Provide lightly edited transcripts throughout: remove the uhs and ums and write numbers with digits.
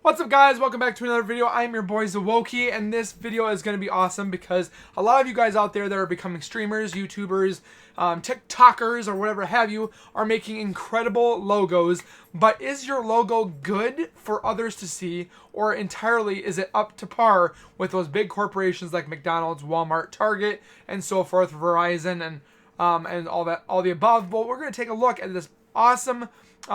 What's up, guys? Welcome back to another video. I'm your boy Zawoki, and this video is going to be awesome because a lot of you guys out there that are becoming streamers, YouTubers, TikTokers, or whatever have you, are making incredible logos. But is your logo good for others to see, or entirely is it up to par with those big corporations like McDonald's, Walmart, Target, and so forth, Verizon, and all the above? Well, we're going to take a look at this awesome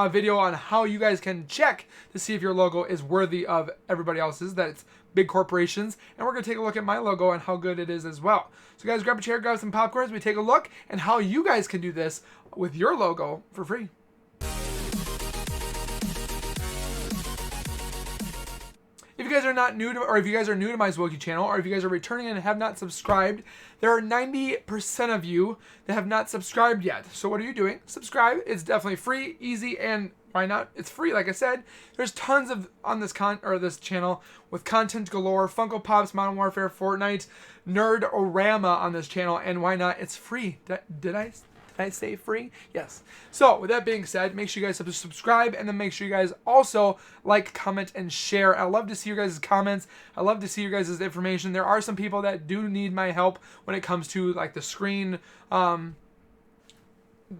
video on how you guys can check to see if your logo is worthy of everybody else's, that it's big corporations, and we're going to take a look at my logo and how good it is as well. So guys, grab a chair, grab some popcorn as we take a look and how you guys can do this with your logo for free. If you guys are not new to, or if you guys are new to my Zawoki channel, or if you guys are returning and have not subscribed, there are 90% of you that have not subscribed yet. So what are you doing? Subscribe. It's definitely free, easy, and why not? It's free, like I said. There's tons of on this this channel with content galore, Funko Pops, Modern Warfare, Fortnite, Nerd-orama on this channel, and why not? It's free. Did I say free? Yes. So with that being said, make sure you guys subscribe, and then make sure you guys also like, comment, and share. I love to see your guys' comments. I love to see your guys' information. There are some people that do need my help when it comes to like the screen,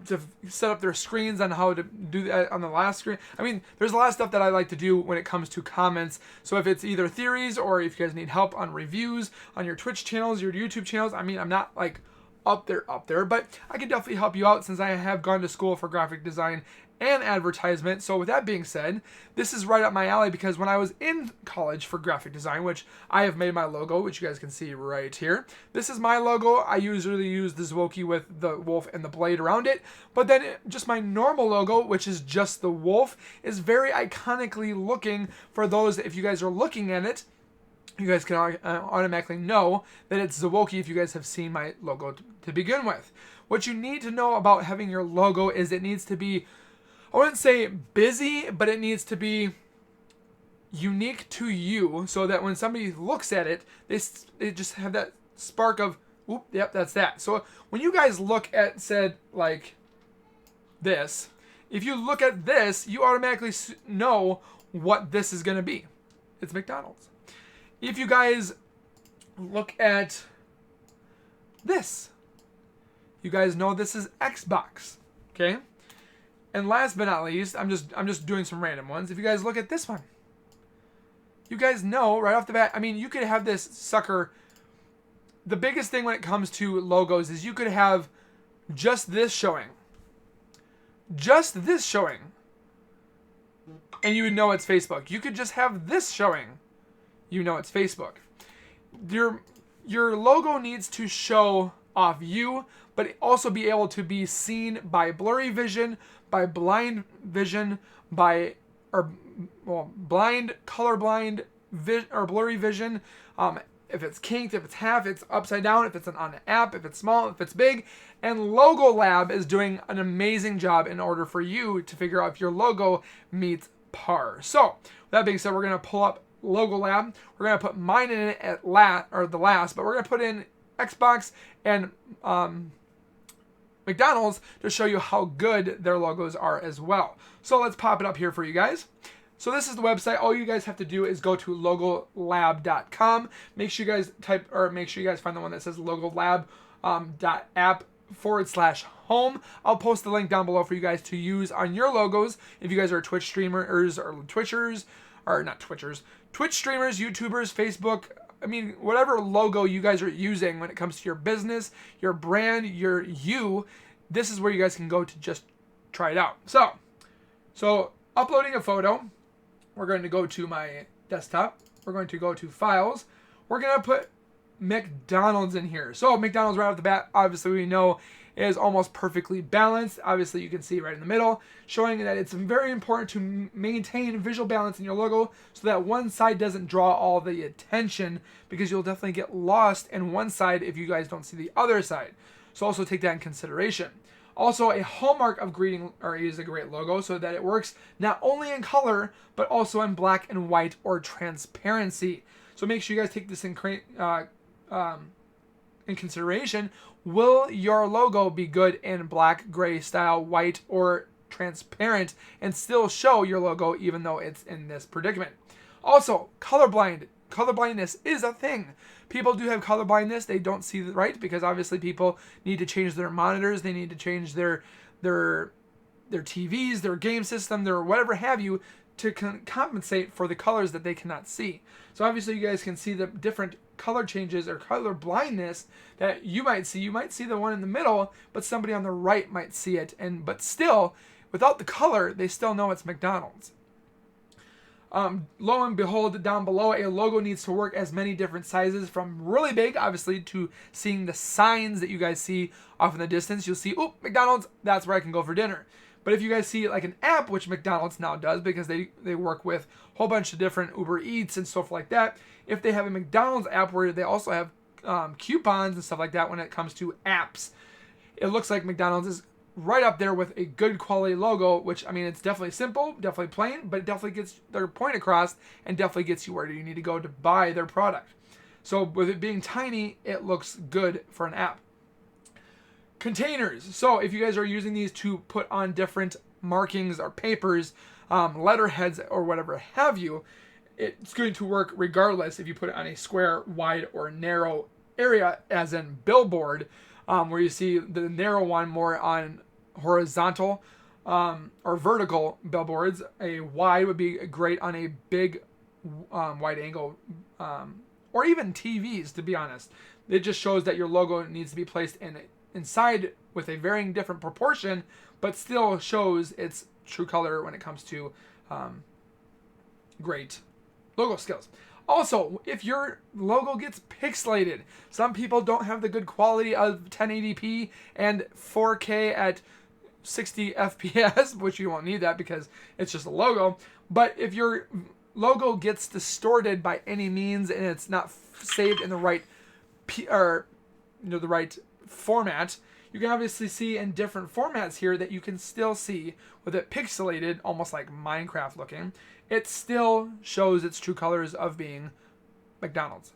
to set up their screens on how to do that on the last screen. I mean, there's a lot of stuff that I like to do when it comes to comments. So if it's either theories or if you guys need help on reviews on your Twitch channels, your YouTube channels, I mean, I'm not like up there, but I can definitely help you out since I have gone to school for graphic design and advertisement. So with that being said, this is right up my alley because when I was in college for graphic design, which I have made my logo, which you guys can see right here. This is my logo. I usually use the Zawoki with the wolf and the blade around it, but then just my normal logo, which is just the wolf, is very iconically looking for those, if you guys are looking at it, you guys can automatically know that it's Zawoki if you guys have seen my logo to begin with. What you need to know about having your logo is it needs to be, I wouldn't say busy, but it needs to be unique to you so that when somebody looks at it, they just have that spark of, oop, yep, that's that. So when you guys look at, said, like this, if you look at this, you automatically know what this is going to be. It's McDonald's. If you guys look at this, you guys know this is Xbox, okay? And last but not least, I'm just doing some random ones. If you guys look at this one, you guys know right off the bat, I mean, you could have this sucker. The biggest thing when it comes to logos is you could have just this showing. Just this showing. And you would know it's Facebook. You could just have this showing. You know it's Facebook. Your logo needs to show off you, but also be able to be seen by blurry vision, by blind vision, by blind, colorblind, or blurry vision. If it's kinked, if it's half, it's upside down, if it's on an app, if it's small, if it's big. And Logo Lab is doing an amazing job in order for you to figure out if your logo meets par. So, with that being said, we're going to pull up Logo Lab. We're going to put mine in it at the last, but we're going to put in Xbox and McDonald's to show you how good their logos are as well. So let's pop it up here for you guys. So this is the website. All you guys have to do is go to logolab.com. Make sure you guys find the one that says logolab.app/home. I'll post the link down below for you guys to use on your logos if you guys are Twitch streamers or Twitchers, or not Twitchers, Twitch streamers, YouTubers, Facebook. I mean, whatever logo you guys are using when it comes to your business, your brand, this is where you guys can go to just try it out. So uploading a photo, we're going to go to my desktop. We're going to go to files. We're going to put McDonald's in here. So McDonald's right off the bat, obviously we know is almost perfectly balanced. Obviously you can see right in the middle, showing that it's very important to maintain visual balance in your logo so that one side doesn't draw all the attention, because you'll definitely get lost in one side if you guys don't see the other side. So also take that in consideration. Also, a hallmark of is a great logo so that it works not only in color, but also in black and white or transparency. So make sure you guys take this in consideration. Will your logo be good in black, gray style, white, or transparent and still show your logo even though it's in this predicament? Also, colorblindness is a thing. People do have color blindness. They don't see right because obviously people need to change their monitors. They need to change their TVs, their game system, their whatever have you to compensate for the colors that they cannot see. So obviously you guys can see the different color changes or color blindness that you might see. You might see the one in the middle, but somebody on the right might see it. But still, without the color, they still know it's McDonald's. Lo and behold, down below, a logo needs to work as many different sizes, from really big, obviously, to seeing the signs that you guys see off in the distance. You'll see, oh, McDonald's, that's where I can go for dinner. But if you guys see like an app, which McDonald's now does because they work with a whole bunch of different Uber Eats and stuff like that, if they have a McDonald's app where they also have coupons and stuff like that when it comes to apps, it looks like McDonald's is right up there with a good quality logo, which, I mean, it's definitely simple, definitely plain, but it definitely gets their point across and definitely gets you where you need to go to buy their product. So with it being tiny, it looks good for an app. Containers. So if you guys are using these to put on different markings or papers, letterheads or whatever have you, it's going to work regardless if you put it on a square, wide, or narrow area, as in billboard, where you see the narrow one more on horizontal or vertical billboards. A wide would be great on a big wide angle or even TVs, to be honest. It just shows that your logo needs to be placed inside with a varying different proportion, but still shows its true color when it comes to great logo skills. Also, if your logo gets pixelated, some people don't have the good quality of 1080p and 4K at 60 FPS, which you won't need that because it's just a logo. But if your logo gets distorted by any means and it's not saved in the right the right format, you can obviously see in different formats here that you can still see with it pixelated, almost like Minecraft looking. It still shows its true colors of being McDonald's.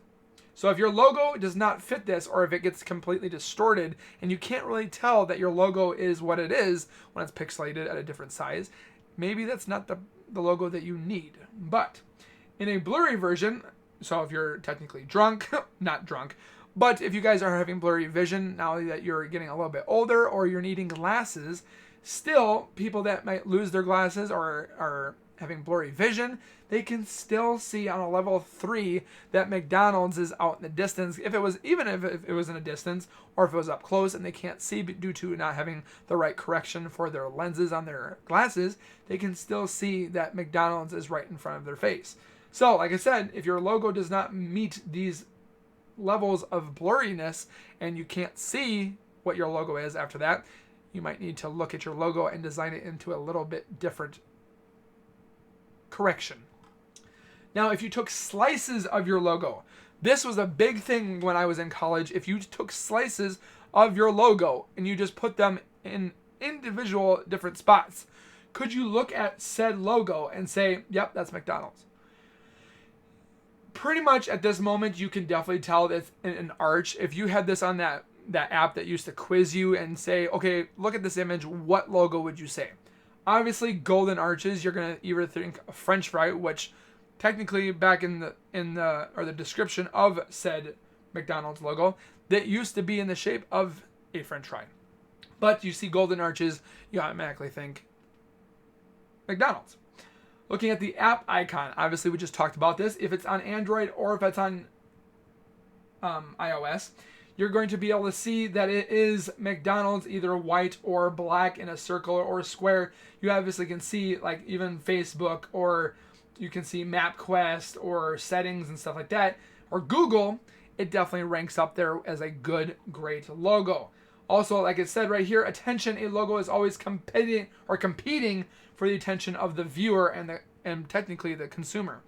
So if your logo does not fit this, or if it gets completely distorted and you can't really tell that your logo is what it is when it's pixelated at a different size, maybe that's not the logo that you need. But in a blurry version, so if you're technically drunk, not drunk, but if you guys are having blurry vision now that you're getting a little bit older or you're needing glasses, still people that might lose their glasses or are having blurry vision, they can still see on a level 3 that McDonald's is out in the distance. If it was in a distance, or if it was up close and they can't see due to not having the right correction for their lenses on their glasses, they can still see that McDonald's is right in front of their face. So, like I said, if your logo does not meet these levels of blurriness and you can't see what your logo is after that, you might need to look at your logo and design it into a little bit different correction. Now, if you took slices of your logo, this was a big thing when I was in college. If you took slices of your logo and you just put them in individual different spots, could you look at said logo and say, yep, that's McDonald's? Pretty much at this moment, you can definitely tell that it's an arch. If you had this on that app that used to quiz you and say, okay, look at this image, what logo would you say? Obviously, golden arches, you're going to either think a French fry, which technically back in the description of said McDonald's logo, that used to be in the shape of a French fry. But you see golden arches, you automatically think McDonald's. Looking at the app icon, obviously we just talked about this. If it's on Android or if it's on iOS, you're going to be able to see that it is McDonald's, either white or black in a circle or a square. You obviously can see like even Facebook, or you can see MapQuest or settings and stuff like that, or Google. It definitely ranks up there as a good, great logo. Also, like it said right here, attention, a logo is always competing for the attention of the viewer and technically the consumer.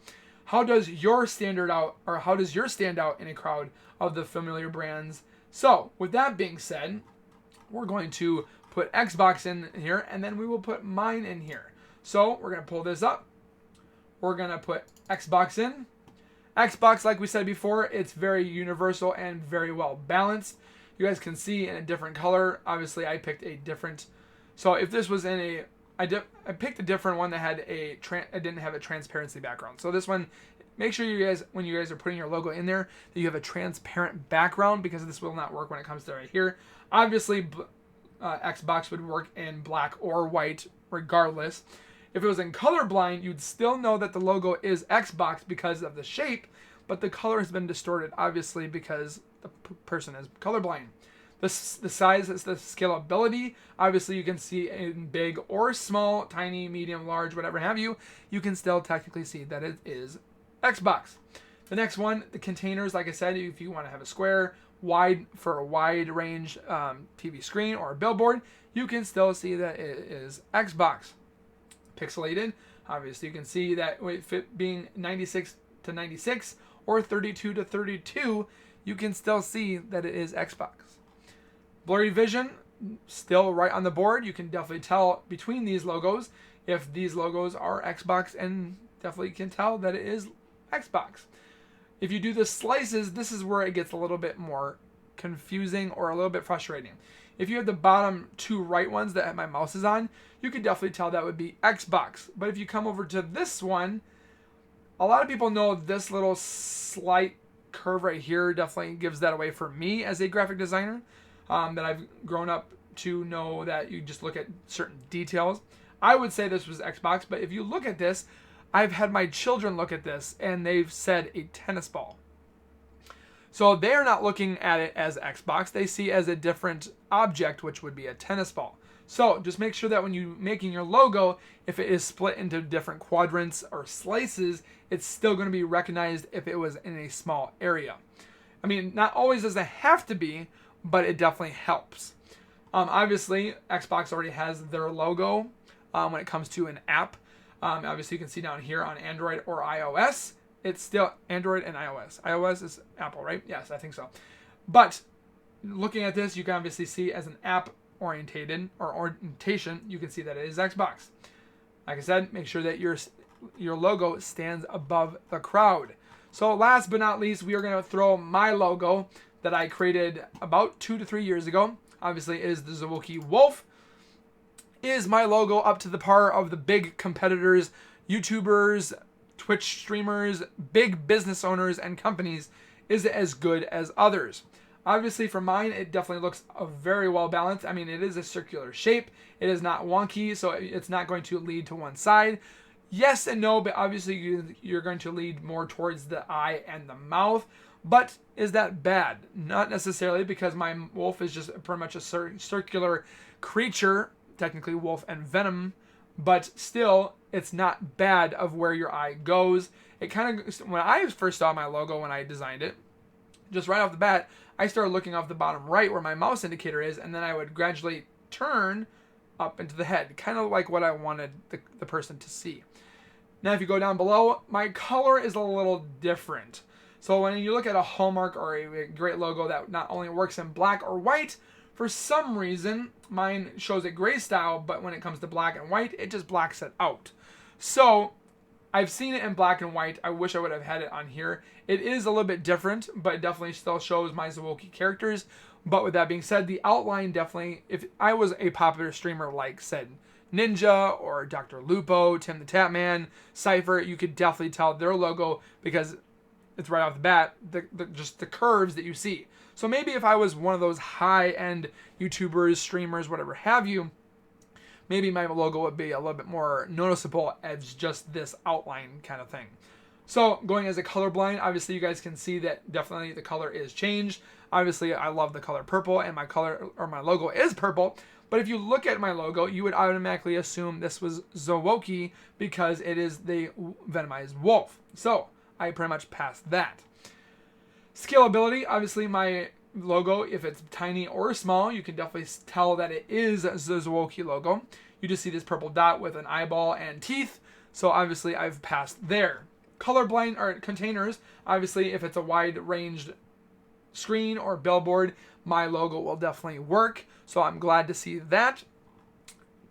How does your stand out in a crowd of the familiar brands? So, with that being said, we're going to put Xbox in here, and then we will put mine in here. So, we're going to pull this up. We're going to put Xbox in. Xbox, like we said before, it's very universal and very well balanced. You guys can see in a different color. Obviously, I picked a different. So, if this was in a I picked a different one that had it didn't have a transparency background. So this one, make sure you guys, when you guys are putting your logo in there, that you have a transparent background, because this will not work when it comes to right here. Obviously, Xbox would work in black or white regardless. If it was in colorblind, you'd still know that the logo is Xbox because of the shape, but the color has been distorted, obviously, because the person is colorblind. The size is the scalability. Obviously, you can see in big or small, tiny, medium, large, whatever have you. You can still technically see that it is Xbox. The next one, the containers, like I said, if you want to have a square, wide for a wide range TV screen or a billboard, you can still see that it is Xbox. Pixelated, obviously you can see that if it being 96 to 96 or 32 to 32, you can still see that it is Xbox. Blurry vision, still right on the board. You can definitely tell between these logos if these logos are Xbox, and definitely can tell that it is Xbox. If you do the slices, this is where it gets a little bit more confusing or a little bit frustrating. If you have the bottom two right ones that my mouse is on, you could definitely tell that would be Xbox. But if you come over to this one, a lot of people know this little slight curve right here definitely gives that away for me as a graphic designer. That I've grown up to know that you just look at certain details. I would say this was Xbox, but if you look at this, I've had my children look at this and they've said a tennis ball. So they're not looking at it as Xbox. They see it as a different object, which would be a tennis ball. So just make sure that when you're making your logo, if it is split into different quadrants or slices, it's still going to be recognized if it was in a small area. I mean, not always does it have to be, but it definitely helps. Obviously, Xbox already has their logo when it comes to an app. Obviously, you can see down here on Android or iOS, it's still Android and iOS. iOS is Apple, right? Yes, I think so. But looking at this, you can obviously see as an app orientation, you can see that it is Xbox. Like I said, make sure that your logo stands above the crowd. So last but not least, we are going to throw my logo that I created about 2 to 3 years ago. Obviously, it is the Zwokey Wolf. Is my logo up to the par of the big competitors, YouTubers, Twitch streamers, big business owners, and companies? Is it as good as others? Obviously, for mine, it definitely looks very well balanced. I mean, it is a circular shape. It is not wonky, so it's not going to lead to one side. Yes and no, but obviously you're going to lead more towards the eye and the mouth. But is that bad? Not necessarily, because my wolf is just pretty much a circular creature, technically wolf and venom, but still, it's not bad of where your eye goes. It kind of, when I first saw my logo when I designed it, just right off the bat, I started looking off the bottom right where my mouse indicator is, and then I would gradually turn up into the head, kind of like what I wanted the person to see. Now, if you go down below, my color is a little different. So when you look at a Hallmark or a great logo that not only works in black or white, for some reason, mine shows it gray style, but when it comes to black and white, it just blacks it out. So I've seen it in black and white. I wish I would have had it on here. It is a little bit different, but it definitely still shows my Zwokey characters. But with that being said, the outline definitely, if I was a popular streamer like, said, Ninja or Dr. Lupo, Tim the Tatman, Cypher, you could definitely tell their logo because it's right off the bat, just the curves that you see. So maybe if I was one of those high-end YouTubers, streamers, whatever have you, maybe my logo would be a little bit more noticeable as just this outline kind of thing. So going as a colorblind, obviously you guys can see that definitely the color is changed. Obviously I love the color purple, and my color or my logo is purple. But if you look at my logo, you would automatically assume this was Zwokey because it is the venomized wolf. So I pretty much passed that. Scalability, obviously my logo, if it's tiny or small, you can definitely tell that it is the Zwokey logo. You just see this purple dot with an eyeball and teeth. So obviously I've passed there. Colorblind or containers, obviously if it's a wide ranged screen or billboard, my logo will definitely work. So I'm glad to see that.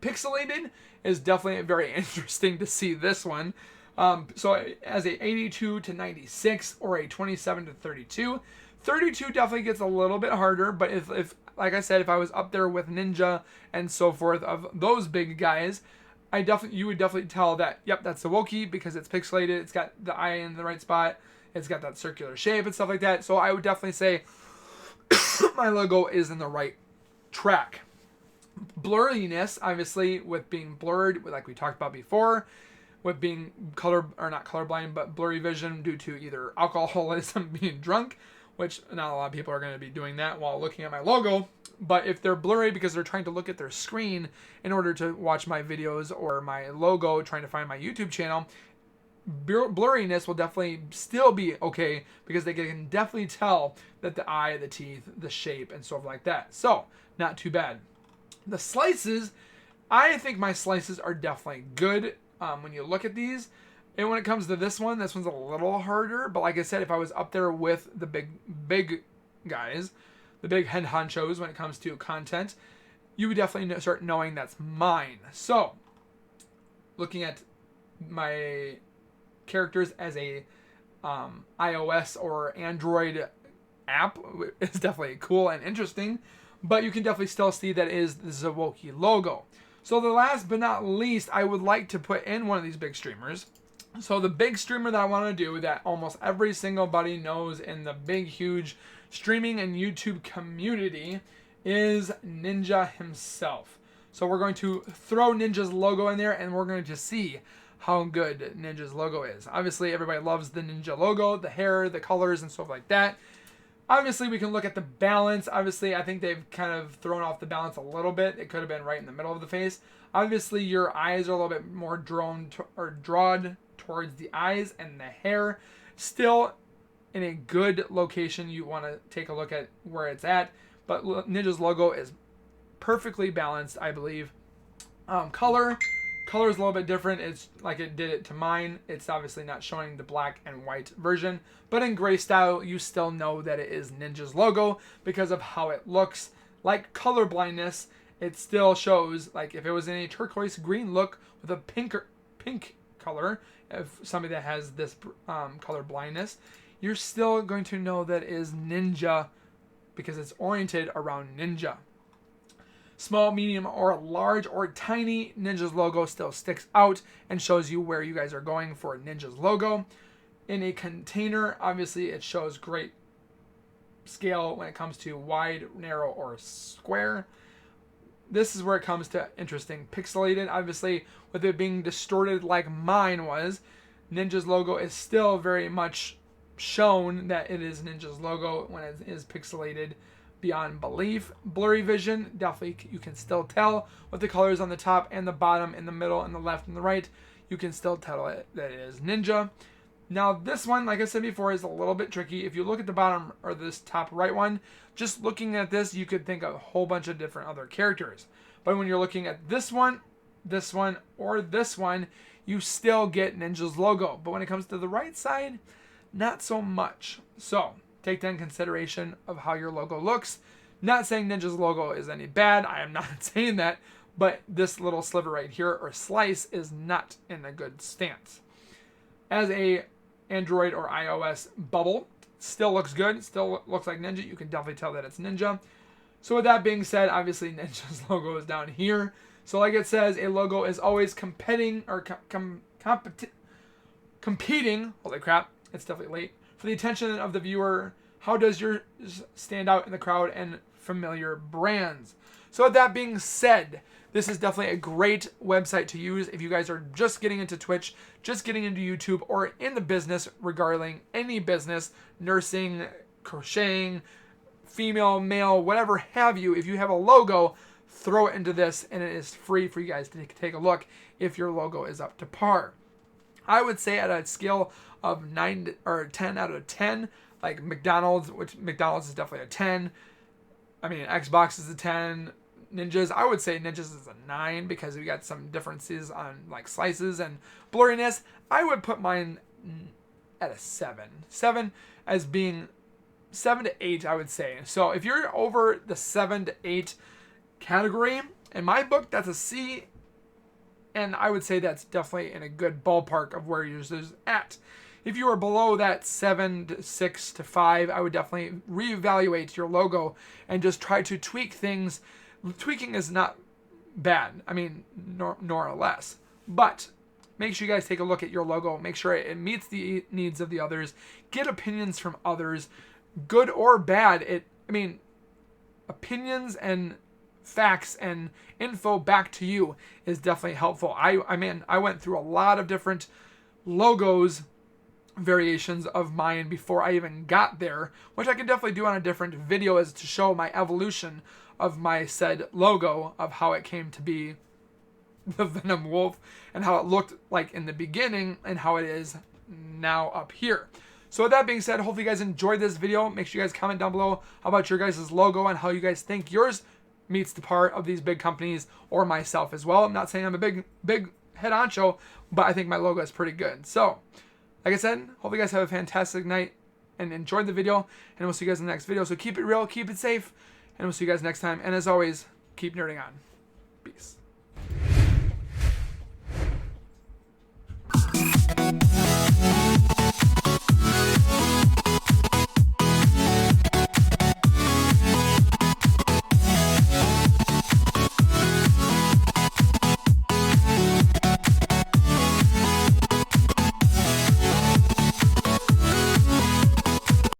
Pixelated is definitely very interesting to see this one. So as a 82 to 96 or a 27 to 32, 32 definitely gets a little bit harder. But if like I said, if I was up there with Ninja and so forth of those big guys, you would definitely tell that, yep, that's the Wokey because it's pixelated. It's got the eye in the right spot. It's got that circular shape and stuff like that. So I would definitely say my logo is in the right track. Blurriness, obviously, with being blurred, like we talked about before, with being not colorblind, but blurry vision due to either alcoholism, being drunk, which not a lot of people are going to be doing that while looking at my logo. But if they're blurry because they're trying to look at their screen in order to watch my videos or my logo, trying to find my YouTube channel, blurriness will definitely still be okay because they can definitely tell that the eye, the teeth, the shape, and stuff like that. So, not too bad. The slices, I think my slices are definitely good when you look at these. And when it comes to this one's a little harder. But like I said, if I was up there with the big guys, the big head honchos when it comes to content, you would definitely start knowing that's mine. So, looking at my characters as a iOS or Android app is definitely cool and interesting. But you can definitely still see that is the Wokey logo. So the last but not least, I would like to put in one of these big streamers. So the big streamer that I want to do that almost every single buddy knows in the big, huge streaming and YouTube community is Ninja himself. So we're going to throw Ninja's logo in there and we're going to see how good Ninja's logo is. Obviously, everybody loves the Ninja logo, the hair, the colors, and stuff like that. Obviously, we can look at the balance. Obviously, I think they've kind of thrown off the balance a little bit. It could have been right in the middle of the face. Obviously, your eyes are a little bit more drawn towards the eyes and the hair. Still in a good location. You want to take a look at where it's at. But Ninja's logo is perfectly balanced, I believe. Color is a little bit different. It's like it did it to mine. It's obviously not showing the black and white version, but in gray style, you still know that it is Ninja's logo because of how it looks. Like color blindness, it still shows, like if it was in a turquoise green look with a pink color, if somebody that has this color blindness, you're still going to know that it is Ninja because it's oriented around Ninja. Small, medium, or large, or tiny, Ninja's logo still sticks out and shows you where you guys are going for Ninja's logo. In a container, obviously it shows great scale when it comes to wide, narrow, or square. This is where it comes to interesting. Pixelated, obviously, with it being distorted like mine was, Ninja's logo is still very much shown that it is Ninja's logo when it is pixelated beyond belief. Blurry vision, definitely you can still tell with the colors on the top and the bottom, in the middle, and the left and the right. You can still tell it that it is Ninja. Now this one, like I said before, is a little bit tricky. If you look at the bottom or this top right one, just looking at this, you could think of a whole bunch of different other characters. But when you're looking at this one, or this one, you still get Ninja's logo. But when it comes to the right side, not so much. So take that in consideration of how your logo looks. Not saying Ninja's logo is any bad. I am not saying that. But this little sliver right here, or slice, is not in a good stance. As a Android or iOS bubble, still looks good. Still looks like Ninja. You can definitely tell that it's Ninja. So with that being said, obviously Ninja's logo is down here. So like it says, a logo is always competing, holy crap, it's definitely late, for the attention of the viewer. How does yours stand out in the crowd and familiar brands? So with that being said, this is definitely a great website to use if you guys are just getting into Twitch, just getting into YouTube, or in the business regarding any business, nursing, crocheting, female, male, whatever have you. If you have a logo, throw it into this, and it is free for you guys to take a look if your logo is up to par. I would say at a scale of 9 or 10 out of 10, like McDonald's, which McDonald's is definitely a 10. I mean, Xbox is a 10. Ninjas, I would say Ninjas is a 9 because we got some differences on like slices and blurriness. I would put mine at a 7. 7 as being 7 to 8, I would say. So if you're over the 7 to 8 category, in my book, that's a C. And I would say that's definitely in a good ballpark of where yours is at. If you are below that 7 to 6 to 5, I would definitely reevaluate your logo and just try to tweak things. Tweaking is not bad. I mean, nor less. But make sure you guys take a look at your logo. Make sure it meets the needs of the others. Get opinions from others, good or bad. Opinions and facts and info back to you is definitely helpful. I went through a lot of different logos variations of mine before I even got there, which I can definitely do on a different video as to show my evolution of my said logo, of how it came to be the Venom Wolf and how it looked like in the beginning and how it is now up here. So with that being said, hopefully you guys enjoyed this video. Make sure you guys comment down below about your guys' logo and how you guys think yours meets the part of these big companies, or myself as well. I'm not saying I'm a big head honcho, but I think my logo is pretty good. So like I said, hope you guys have a fantastic night and enjoyed the video, and we'll see you guys in the next video. So keep it real, keep it safe, and we'll see you guys next time. And as always, keep nerding on. Peace.